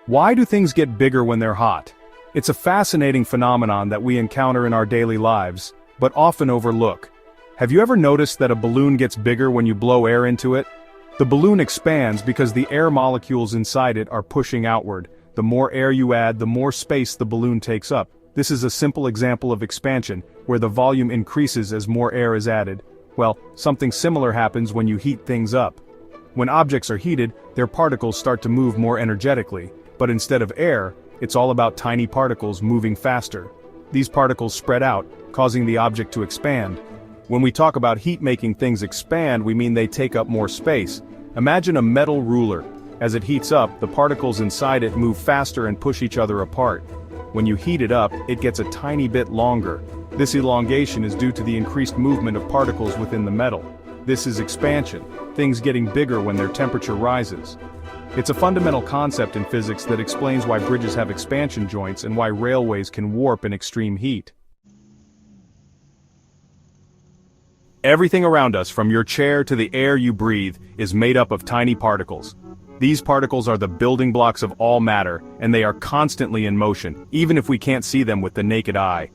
Why do things get bigger when they're hot? It's a fascinating phenomenon that we encounter in our daily lives, but often overlook. Have you ever noticed that a balloon gets bigger when you blow air into it? The balloon expands because the air molecules inside it are pushing outward. The more air you add, the more space the balloon takes up. This is a simple example of expansion, where the volume increases as more air is added. Well, something similar happens when you heat things up. When objects are heated, their particles start to move more energetically, but instead of air, it's all about tiny particles moving faster. These particles spread out, causing the object to expand. When we talk about heat making things expand, we mean they take up more space. Imagine a metal ruler. As it heats up, the particles inside it move faster and push each other apart. When you heat it up, it gets a tiny bit longer. This elongation is due to the increased movement of particles within the metal. This is expansion, things getting bigger when their temperature rises. It's a fundamental concept in physics that explains why bridges have expansion joints and why railways can warp in extreme heat. Everything around us, from your chair to the air you breathe, is made up of tiny particles. These particles are the building blocks of all matter, and they are constantly in motion, even if we can't see them with the naked eye.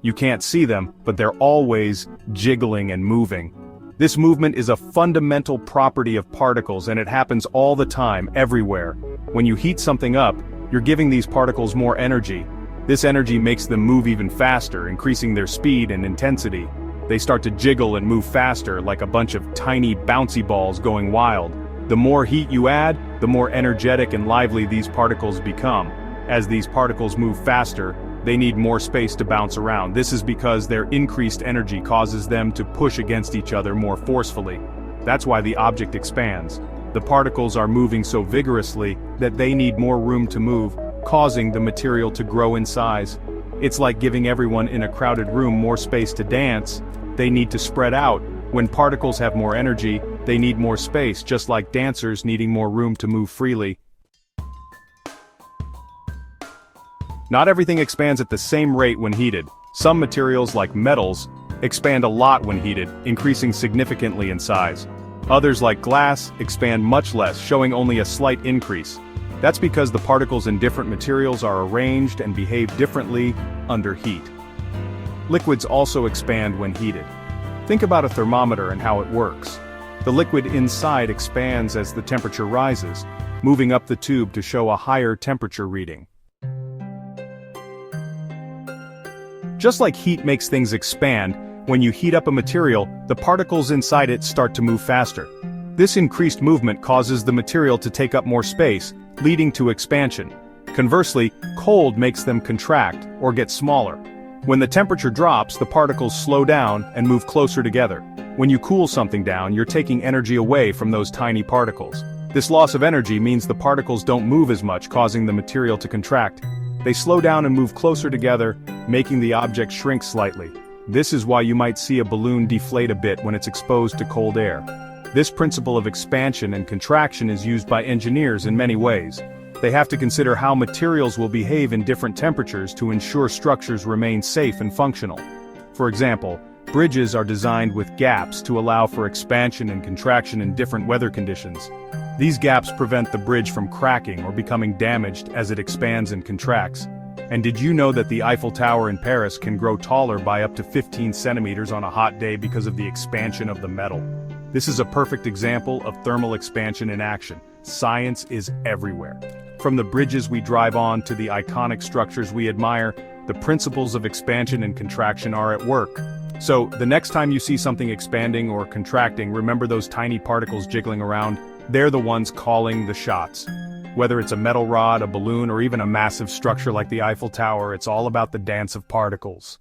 You can't see them, but they're always jiggling and moving. This movement is a fundamental property of particles, and it happens all the time, everywhere. When you heat something up, you're giving these particles more energy. This energy makes them move even faster, increasing their speed and intensity. They start to jiggle and move faster, like a bunch of tiny bouncy balls going wild. The more heat you add, the more energetic and lively these particles become. As these particles move faster, they need more space to bounce around. This is because their increased energy causes them to push against each other more forcefully. That's why the object expands. The particles are moving so vigorously that they need more room to move, causing the material to grow in size. It's like giving everyone in a crowded room more space to dance. They need to spread out. When particles have more energy, they need more space, just like dancers needing more room to move freely. Not everything expands at the same rate when heated. Some materials, like metals, expand a lot when heated, increasing significantly in size. Others, like glass, expand much less, showing only a slight increase. That's because the particles in different materials are arranged and behave differently under heat. Liquids also expand when heated. Think about a thermometer and how it works. The liquid inside expands as the temperature rises, moving up the tube to show a higher temperature reading. Just like heat makes things expand, when you heat up a material, the particles inside it start to move faster. This increased movement causes the material to take up more space, leading to expansion. Conversely, cold makes them contract, or get smaller. When the temperature drops, the particles slow down and move closer together. When you cool something down, you're taking energy away from those tiny particles. This loss of energy means the particles don't move as much, causing the material to contract. They slow down and move closer together, making the object shrink slightly. This is why you might see a balloon deflate a bit when it's exposed to cold air. This principle of expansion and contraction is used by engineers in many ways. They have to consider how materials will behave in different temperatures to ensure structures remain safe and functional. For example, bridges are designed with gaps to allow for expansion and contraction in different weather conditions. These gaps prevent the bridge from cracking or becoming damaged as it expands and contracts. And did you know that the Eiffel Tower in Paris can grow taller by up to 15 centimeters on a hot day because of the expansion of the metal? This is a perfect example of thermal expansion in action. Science is everywhere. From the bridges we drive on to the iconic structures we admire, the principles of expansion and contraction are at work. So, the next time you see something expanding or contracting, remember those tiny particles jiggling around. They're the ones calling the shots. Whether it's a metal rod, a balloon, or even a massive structure like the Eiffel Tower, it's all about the dance of particles.